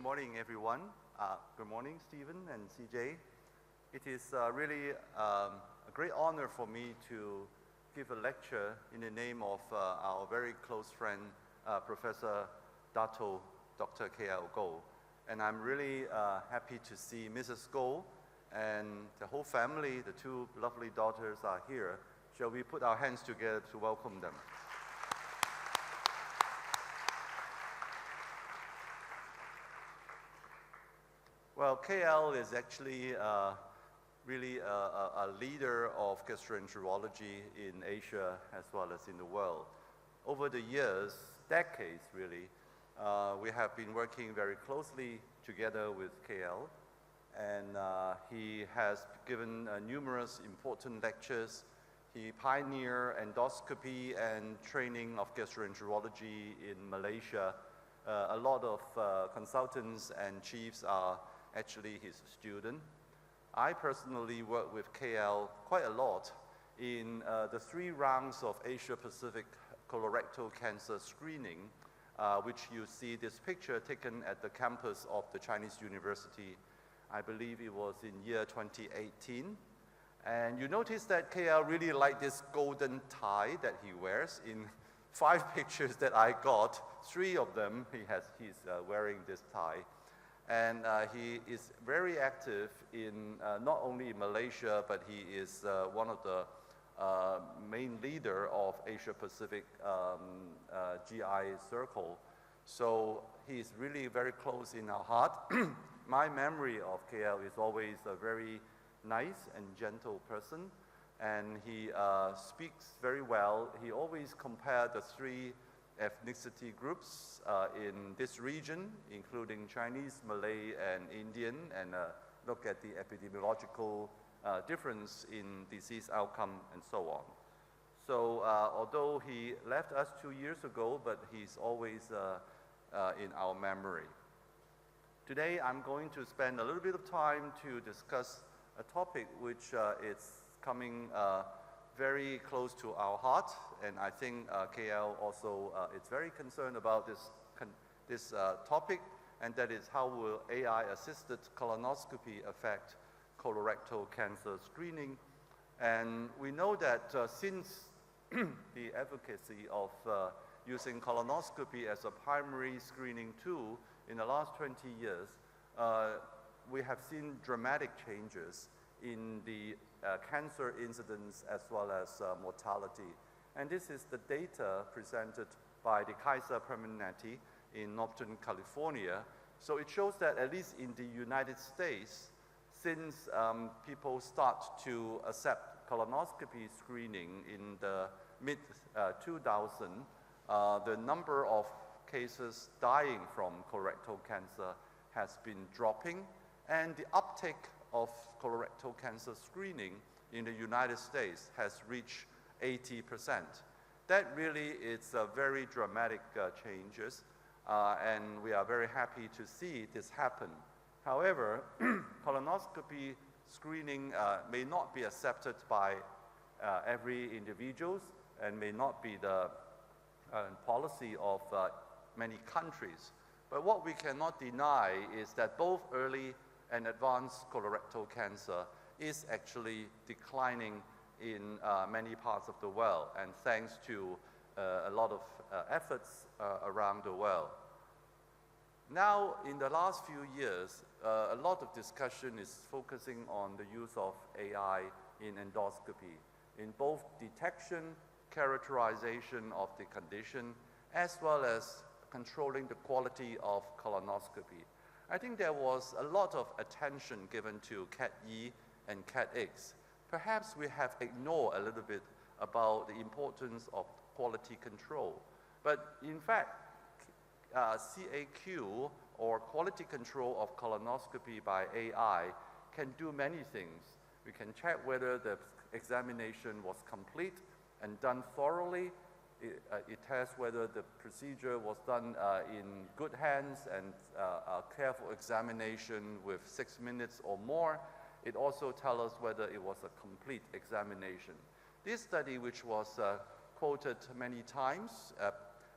morning, everyone. Good morning, Stephen and CJ. It is really a great honor for me to give a lecture in the name of our very close friend, Professor Dato Dr. K.L. Goh. And I'm really happy to see Mrs. Goh and the whole family, the two lovely daughters are here. Shall we put our hands together to welcome them? Well, KL is actually really a leader of gastroenterology in Asia as well as in the world. Over the years, decades really, we have been working very closely together with KL, and he has given numerous important lectures. He pioneered endoscopy and training of gastroenterology in Malaysia. A lot of consultants and chiefs are actually his student. I personally work with KL quite a lot in the 3 rounds of Asia-Pacific colorectal cancer screening, which you see this picture taken at the campus of the Chinese University. I believe it was in year 2018. And you notice that KL really liked this golden tie that he wears. In 5 pictures that I got, 3 of them he's wearing this tie. And he is very active in not only Malaysia, but he is one of the main leader of Asia-Pacific GI circle. So he's really very close in our heart. My memory of KL is always a very nice and gentle person, and he speaks very well. He always compared the 3 ethnicity groups in this region, including Chinese, Malay, and Indian, and look at the epidemiological difference in disease outcome and so on. So although he left us 2 years ago, but he's always in our memory. Today I'm going to spend a little bit of time to discuss a topic which is coming very close to our heart, and I think KL also is very concerned about this topic, and that is how will AI-assisted colonoscopy affect colorectal cancer screening. And we know that since the efficacy of using colonoscopy as a primary screening tool in the last 20 years, we have seen dramatic changes in the cancer incidence as well as mortality. And this is the data presented by the Kaiser Permanente in Northern California. So it shows that at least in the United States, since people start to accept colonoscopy screening in the mid-2000, the number of cases dying from colorectal cancer has been dropping, and the uptake of colorectal cancer screening in the United States has reached 80%. That really is a very dramatic changes, and we are very happy to see this happen. However, colonoscopy screening may not be accepted by every individual and may not be the policy of many countries. But what we cannot deny is that both early and advanced colorectal cancer is actually declining in many parts of the world, and thanks to a lot of efforts around the world. Now, in the last few years, a lot of discussion is focusing on the use of AI in endoscopy, in both detection, characterization of the condition, as well as controlling the quality of colonoscopy. I think there was a lot of attention given to Cat-E and Cat-X. Perhaps we have ignored a little bit about the importance of quality control. But in fact, CAQ, or quality control of colonoscopy by AI, can do many things. We can check whether the examination was complete and done thoroughly. It tests whether the procedure was done in good hands and a careful examination with 6 minutes or more. It also tells us whether it was a complete examination. This study, which was quoted many times,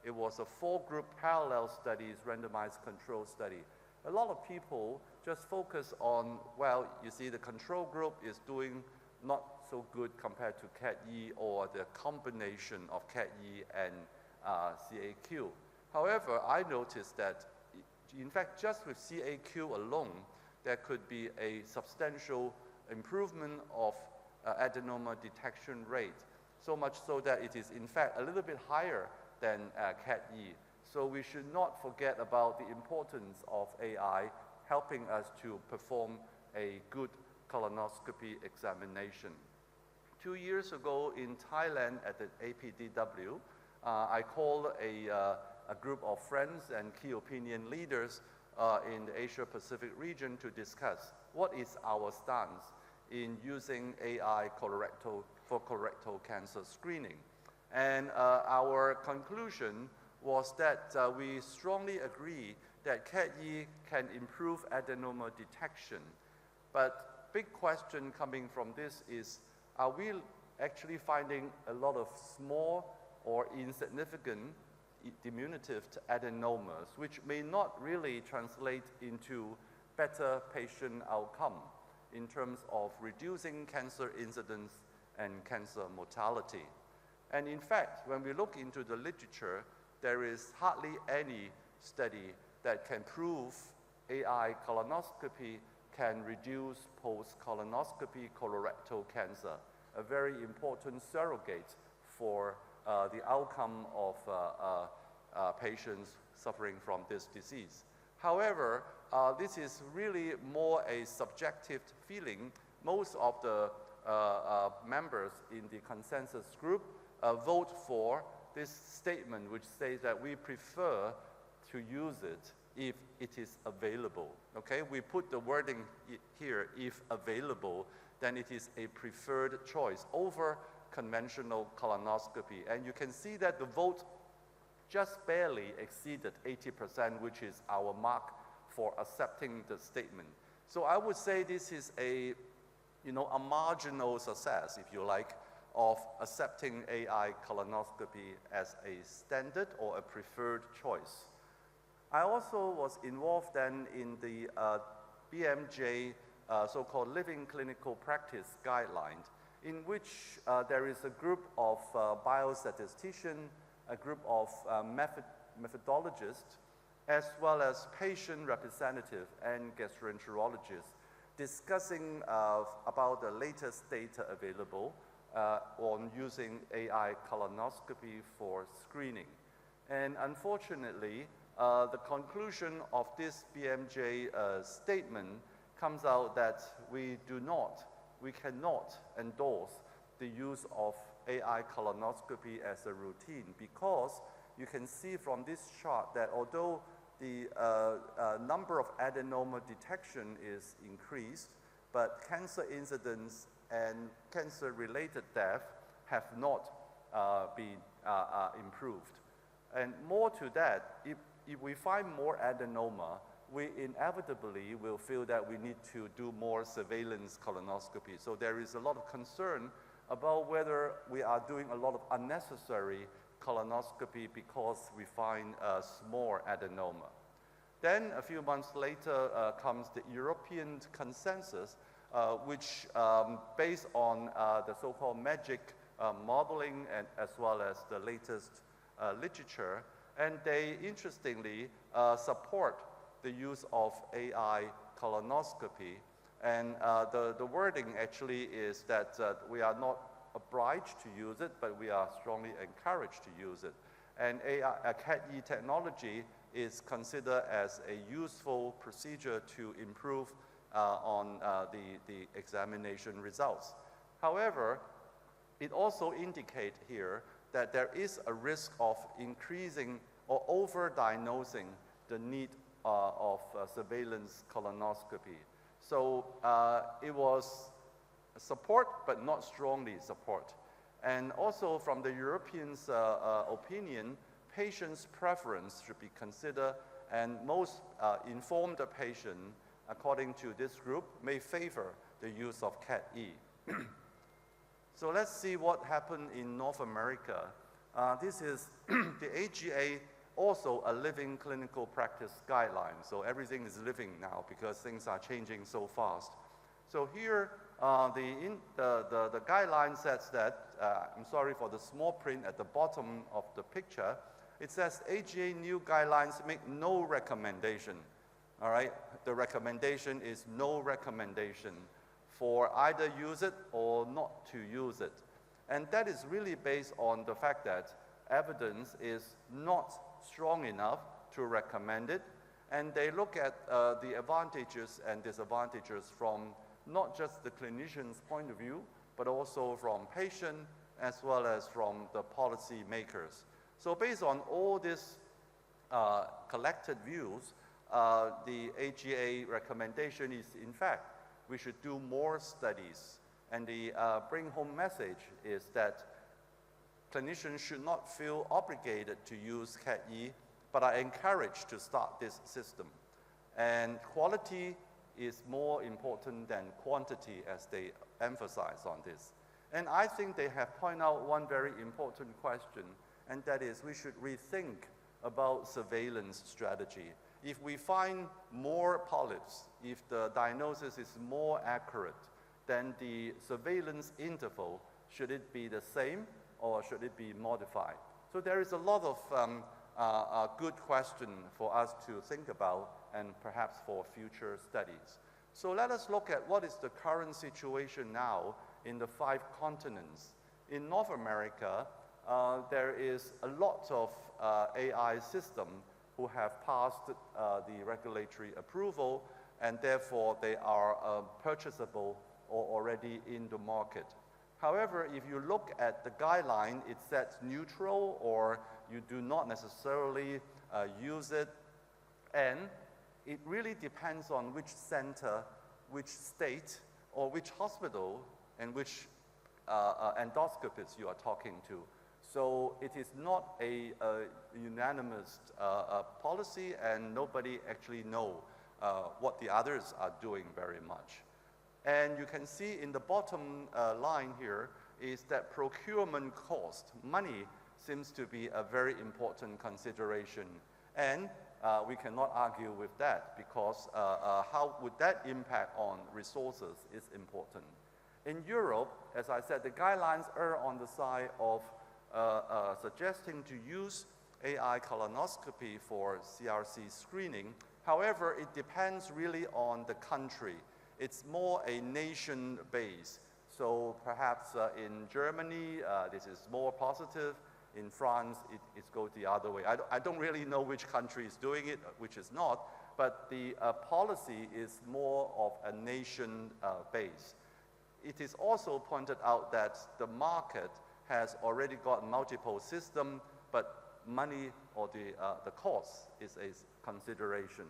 it was a 4-group parallel studies randomized control study. a lot of people just focus on, well, you see the control group is doing not so good compared to CAT-E or the combination of CAT-E and CAQ. However, I noticed that, in fact, just with CAQ alone, there could be a substantial improvement of adenoma detection rate, so much so that it is, in fact, a little bit higher than CAT-E. So we should not forget about the importance of AI helping us to perform a good colonoscopy examination. 2 years ago in Thailand at the APDW, I called a group of friends and key opinion leaders in the Asia-Pacific region to discuss what is our stance in using AI for colorectal cancer screening. And our conclusion was that we strongly agree that CAT-E can improve adenoma detection. But big question coming from this is, are we actually finding a lot of small or insignificant diminutive adenomas, which may not really translate into better patient outcome in terms of reducing cancer incidence and cancer mortality? And in fact, when we look into the literature, there is hardly any study that can prove AI colonoscopy can reduce post-colonoscopy colorectal cancer, a very important surrogate for the outcome of patients suffering from this disease. However, this is really more a subjective feeling. Most of the members in the consensus group vote for this statement, which says that we prefer to use it if it is available. Okay, we put the wording here, if available, then it is a preferred choice over conventional colonoscopy. And you can see that the vote just barely exceeded 80%, which is our mark for accepting the statement. So I would say this is a marginal success, if you like, of accepting AI colonoscopy as a standard or a preferred choice. I also was involved then in the BMJ so-called Living Clinical Practice Guideline, in which there is a group of biostatisticians, a group of methodologists, as well as patient representatives and gastroenterologists discussing about the latest data available on using AI colonoscopy for screening. And unfortunately, the conclusion of this BMJ statement comes out that we cannot endorse the use of AI colonoscopy as a routine, because you can see from this chart that although the number of adenoma detection is increased, but cancer incidence and cancer-related death have not been improved. And more to that, if we find more adenoma, we inevitably will feel that we need to do more surveillance colonoscopy. So there is a lot of concern about whether we are doing a lot of unnecessary colonoscopy because we find small adenoma. Then a few months later comes the European consensus, which based on the so-called MAGIC modeling and as well as the latest literature, and they interestingly support the use of AI colonoscopy. And the wording actually is that we are not obliged to use it, but we are strongly encouraged to use it. And CAT-E technology is considered as a useful procedure to improve on the examination results. However, it also indicates here that there is a risk of increasing or over-diagnosing the need of surveillance colonoscopy. So it was support, but not strongly support. And also from the Europeans' opinion, patients' preference should be considered, and most informed patient, according to this group, may favor the use of CAT-E. So let's see what happened in North America. This is the AGA also a living clinical practice guideline. So everything is living now because things are changing so fast. So here, the guideline says that, I'm sorry for the small print at the bottom of the picture, it says AGA new guidelines make no recommendation, all right? The recommendation is no recommendation for either use it or not to use it. And that is really based on the fact that evidence is not strong enough to recommend it, and they look at the advantages and disadvantages from not just the clinician's point of view, but also from patient as well as from the policy makers. So based on all these collected views, the AGA recommendation is, in fact, we should do more studies. And the bring-home message is that clinicians should not feel obligated to use CAT-E, but are encouraged to start this system. And quality is more important than quantity, as they emphasize on this. And I think they have pointed out one very important question, and that is we should rethink about surveillance strategy. If we find more polyps, if the diagnosis is more accurate, then the surveillance interval, should it be the same or should it be modified? So there is a lot of a good question for us to think about and perhaps for future studies. So let us look at what is the current situation now in the 5 continents. In North America, there is a lot of AI systems who have passed the regulatory approval, and therefore they are purchasable or already in the market. However, if you look at the guideline, it sets neutral or you do not necessarily use it, and it really depends on which center, which state, or which hospital and which endoscopist you are talking to. So it is not a unanimous policy, and nobody actually knows what the others are doing very much. And you can see in the bottom line here is that procurement cost, money, seems to be a very important consideration. And we cannot argue with that because how would that impact on resources is important. In Europe, as I said, the guidelines are on the side of suggesting to use AI colonoscopy for CRC screening. However, it depends really on the country. It's more a nation base. So perhaps in Germany, this is more positive. In France, it goes the other way. I don't really know which country is doing it, which is not, but the policy is more of a nation base. It is also pointed out that the market has already got multiple systems, but money or the cost is a consideration.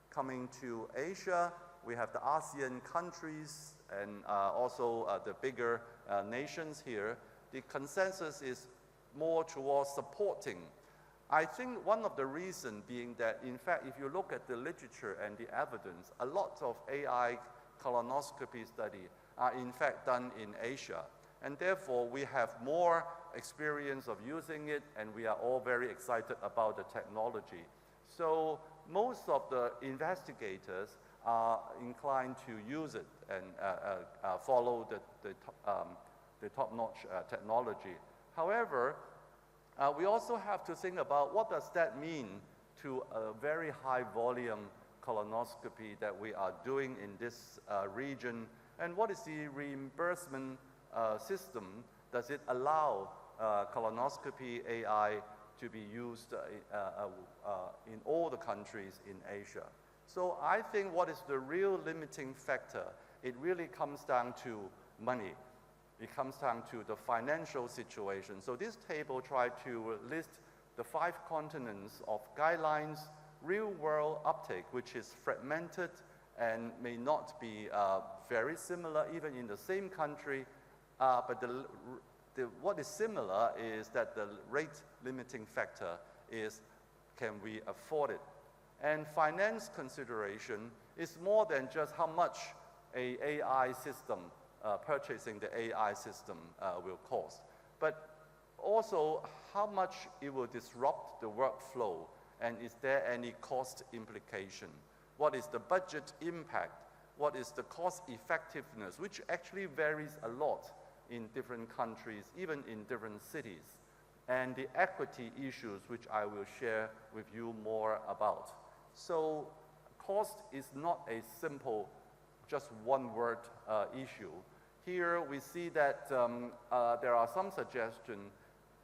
Coming to Asia, we have the ASEAN countries and also the bigger nations here. The consensus is more towards supporting. I think one of the reasons being that, in fact, if you look at the literature and the evidence, a lot of AI colonoscopy studies are in fact done in Asia. And therefore, we have more experience of using it, and we are all very excited about the technology. So most of the investigators are inclined to use it and follow the top-notch technology. However, we also have to think about what does that mean to a very high volume colonoscopy that we are doing in this region, and what is the reimbursement system? Does it allow colonoscopy AI to be used in all the countries in Asia? So I think what is the real limiting factor, it really comes down to money. It comes down to the financial situation. So this table tried to list the 5 continents of guidelines, real-world uptake, which is fragmented and may not be very similar even in the same country, but what is similar is that the rate limiting factor is, can we afford it? And finance consideration is more than just how much an AI system, purchasing the AI system will cost. But Also, how much it will disrupt the workflow, and is there any cost implication? What is the budget impact? What is the cost effectiveness, which actually varies a lot in different countries, even in different cities, and the equity issues, which I will share with you more about. So cost is not a simple, just one word issue. Here we see that there are some suggestions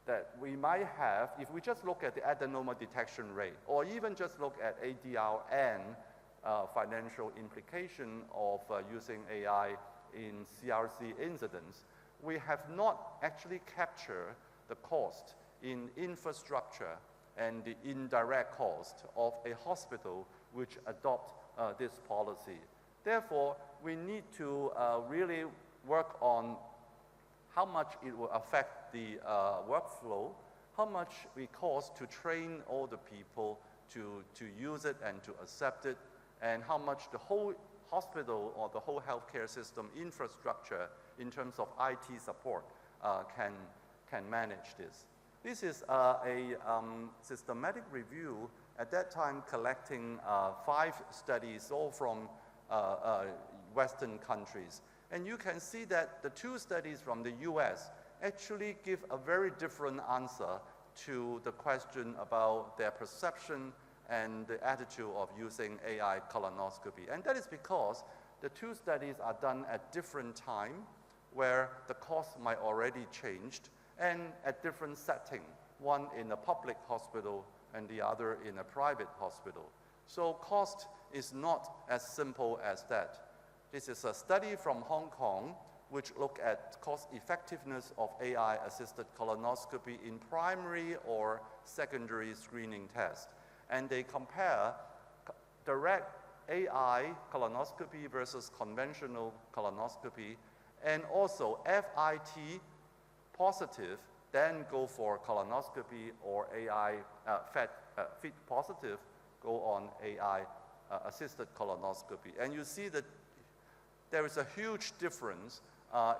that we might have, if we just look at the adenoma detection rate, or even just look at ADRN, financial implication of using AI in CRC incidents, we have not actually captured the cost in infrastructure and the indirect cost of a hospital which adopt this policy. Therefore, we need to really work on how much it will affect the workflow, how much it costs to train all the people to use it and to accept it, and how much the whole hospital or the whole healthcare system infrastructure in terms of IT support can manage this. This is a systematic review, at that time collecting 5 studies, all from Western countries. And you can see that the 2 studies from the US actually give a very different answer to the question about their perception and the attitude of using AI colonoscopy. And that is because the 2 studies are done at different time, where the cost might already changed, and at different setting, one in a public hospital and the other in a private hospital. So cost is not as simple as that. This is a study from Hong Kong which looked at cost effectiveness of AI-assisted colonoscopy in primary or secondary screening tests. And they compare direct AI colonoscopy versus conventional colonoscopy, and also FIT positive, then go for colonoscopy, or AI FIT positive, go on AI assisted colonoscopy. And you see that there is a huge difference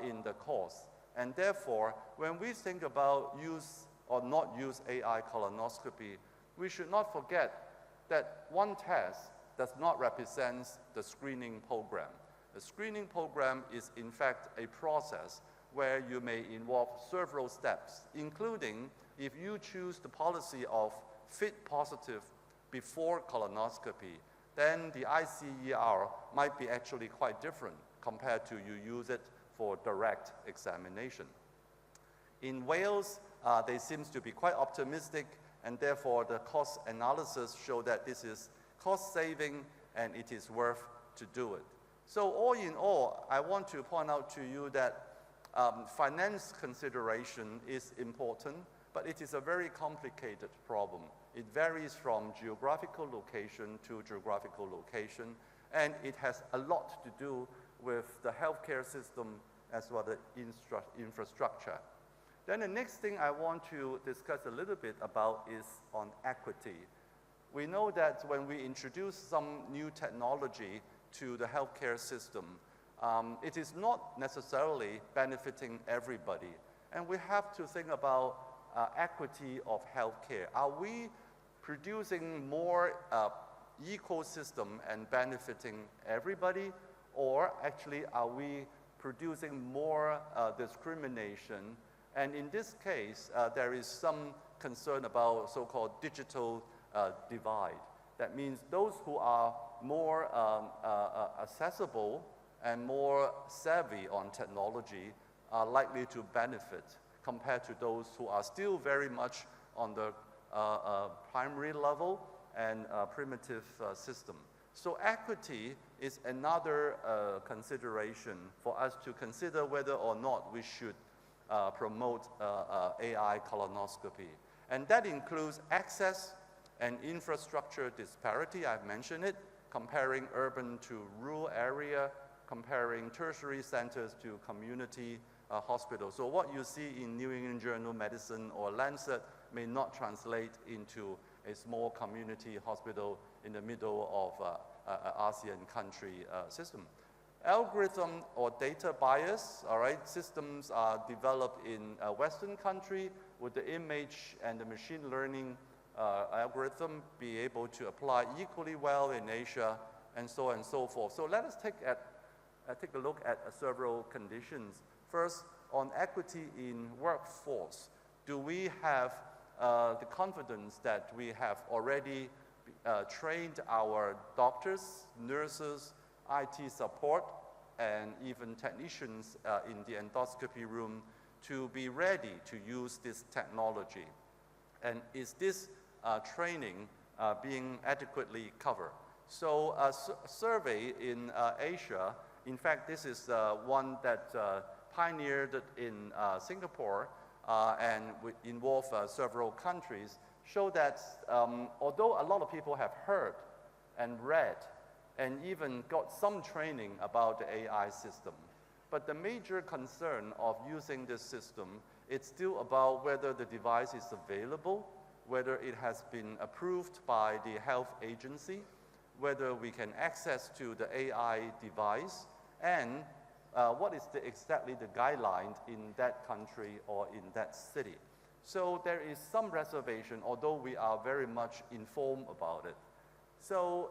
in the cost. And therefore, when we think about use or not use AI colonoscopy, we should not forget that one test does not represent the screening program. The screening program is in fact a process where you may involve several steps, including if you choose the policy of FIT positive before colonoscopy, then the ICER might be actually quite different compared to you use it for direct examination. In Wales, they seem to be quite optimistic, and therefore the cost analysis show that this is cost saving and it is worth to do it. So all in all, I want to point out to you that finance consideration is important, but it is a very complicated problem. It varies from geographical location to geographical location, and it has a lot to do with the healthcare system as well as the infrastructure. Then the next thing I want to discuss a little bit about is on equity. We know that when we introduce some new technology to the healthcare system, it is not necessarily benefiting everybody. And we have to think about equity of healthcare. Are we producing more ecosystem and benefiting everybody, or actually are we producing more discrimination? And in this case, there is some concern about so-called digital divide. That means those who are more accessible and more savvy on technology are likely to benefit compared to those who are still very much on the primary level and primitive system. So equity is another consideration for us to consider whether or not we should promote AI colonoscopy. And that includes access and infrastructure disparity. I've mentioned it, comparing urban to rural area, comparing tertiary centers to community hospitals. So what you see in New England Journal of Medicine or Lancet may not translate into a small community hospital in the middle of ASEAN country system. Algorithm or data bias, all right, systems are developed in a Western country would the image and the machine learning algorithm be able to apply equally well in Asia, and so on and so forth. So let us take a look at several conditions. First, on equity in workforce, do we have the confidence that we have already trained our doctors, nurses, IT support, and even technicians in the endoscopy room to be ready to use this technology? And is this training being adequately covered? So a survey in Asia, in fact, this is one that pioneered in Singapore and involved several countries, show that although a lot of people have heard and read and even got some training about the AI system, but the major concern of using this system, it's still about whether the device is available, whether it has been approved by the health agency, whether we can access to the AI device, and what is exactly the guideline in that country or in that city. So there is some reservation, although we are very much informed about it. So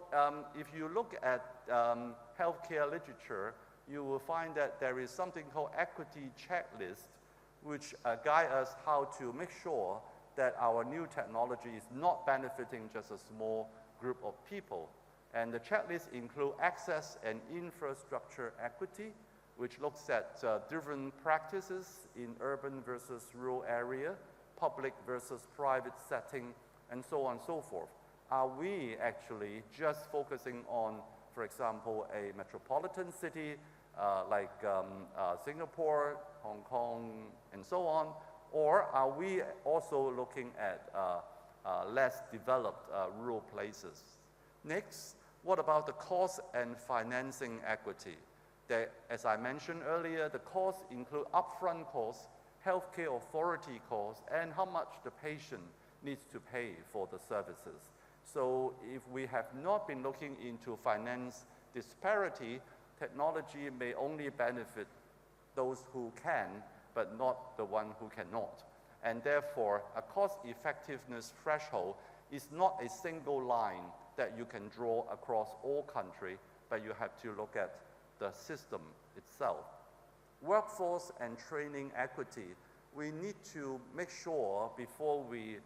if you look at healthcare literature, you will find that there is something called equity checklist, which guide us how to make sure that our new technology is not benefiting just a small group of people. And the checklist include access and infrastructure equity, which looks at different practices in urban versus rural area, public versus private setting, and so on and so forth. Are we actually just focusing on, for example, a metropolitan city like Singapore, Hong Kong, and so on, or are we also looking at less developed rural places? Next, what about the cost and financing equity? As I mentioned earlier, the costs include upfront costs, healthcare authority costs, and how much the patient needs to pay for the services. So if we have not been looking into finance disparity, technology may only benefit those who can, but not the one who cannot. And therefore, a cost effectiveness threshold is not a single line that you can draw across all countries, but you have to look at the system itself. Workforce and training equity, we need to make sure before we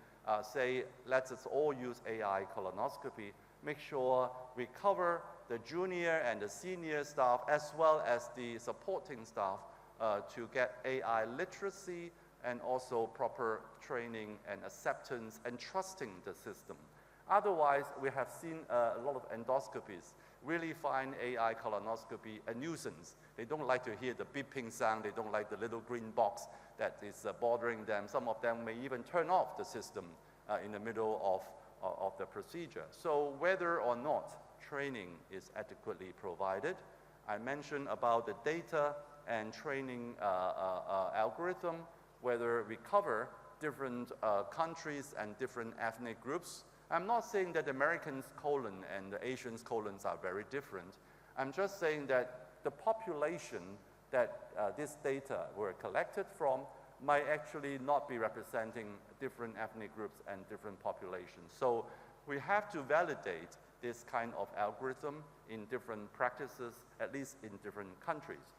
say, let's all use AI colonoscopy, make sure we cover the junior and the senior staff as well as the supporting staff to get AI literacy and also proper training and acceptance and trusting the system. Otherwise, we have seen a lot of endoscopies really find AI colonoscopy a nuisance. They don't like to hear the beeping sound. They don't like the little green box that is bothering them. Some of them may even turn off the system in the middle of the procedure. So whether or not training is adequately provided, I mentioned about the data and training algorithm, whether we cover different countries and different ethnic groups. I'm not saying that the Americans' colon and the Asians' colons are very different. I'm just saying that the population that this data were collected from might actually not be representing different ethnic groups and different populations. So we have to validate this kind of algorithm in different practices, at least in different countries.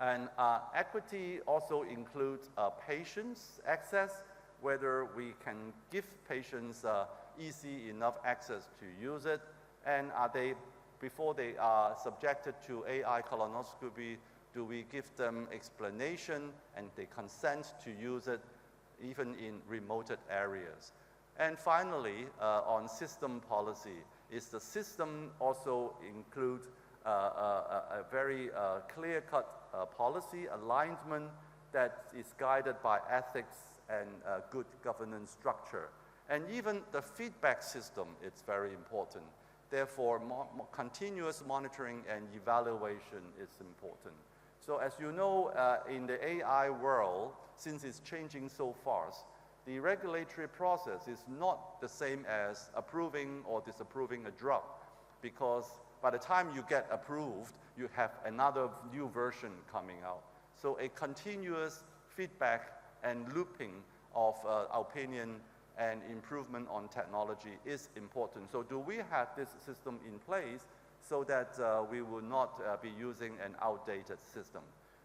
And equity also includes patients' access, whether we can give patients easy enough access to use it, and are they, before they are subjected to AI colonoscopy, do we give them explanation and they consent to use it even in remote areas? And finally, on system policy, is the system also include a very clear-cut policy alignment that is guided by ethics and good governance structure. And even the feedback system is very important. Therefore, continuous monitoring and evaluation is important. So as you know, in the AI world, since it's changing so fast, the regulatory process is not the same as approving or disapproving a drug, because by the time you get approved, you have another new version coming out. So a continuous feedback and looping of opinion and improvement on technology is important. So do we have this system in place so that we will not be using an outdated system?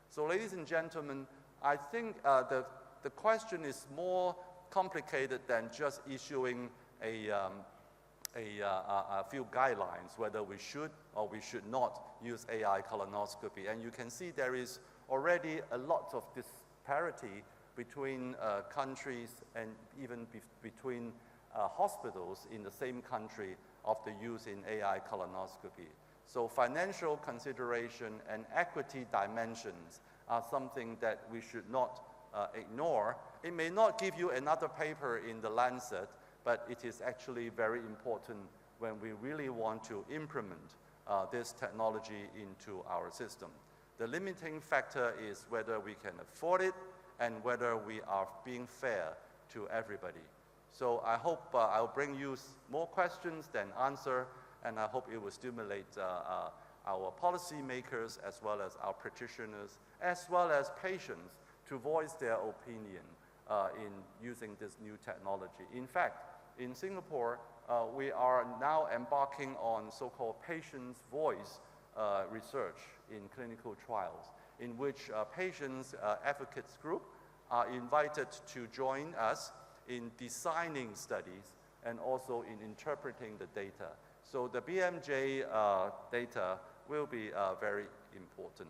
So ladies and gentlemen, I think the question is more complicated than just issuing a few guidelines whether we should or we should not use AI colonoscopy. And you can see there is already a lot of disparity between countries and even between hospitals in the same country of the use in AI colonoscopy. So financial consideration and equity dimensions are something that we should not ignore. It may not give you another paper in the Lancet, but it is actually very important when we really want to implement this technology into our system. The limiting factor is whether we can afford it and whether we are being fair to everybody. So I hope I'll bring you more questions than answer, and I hope it will stimulate our policymakers as well as our practitioners, as well as patients to voice their opinion in using this new technology. In fact, in Singapore, we are now embarking on so-called patient's voice research in clinical trials, in which patients' advocates group are invited to join us in designing studies and also in interpreting the data. So the BMJ data will be very important.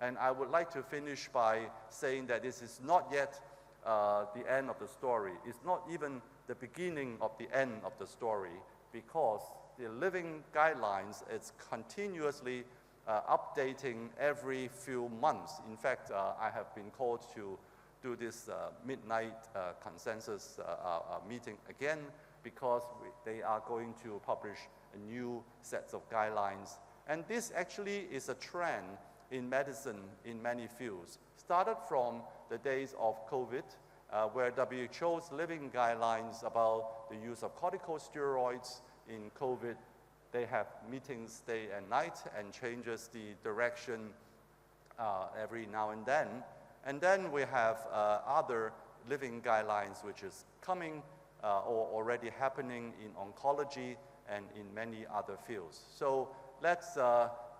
And I would like to finish by saying that this is not yet the end of the story. It's not even the beginning of the end of the story, because the living guidelines is continuously updating every few months. In fact, I have been called to do this midnight consensus meeting again, because they are going to publish a new sets of guidelines. And this actually is a trend in medicine in many fields. Started from the days of COVID, where WHO's living guidelines about the use of corticosteroids in COVID, they have meetings day and night and changes the direction every now and then. And then we have other living guidelines which is coming or already happening in oncology and in many other fields. So let's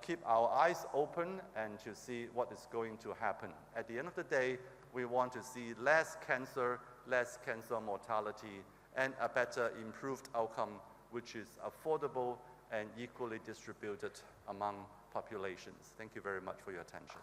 keep our eyes open and to see what is going to happen. At the end of the day, we want to see less cancer mortality, and a better improved outcome which is affordable and equally distributed among populations. Thank you very much for your attention.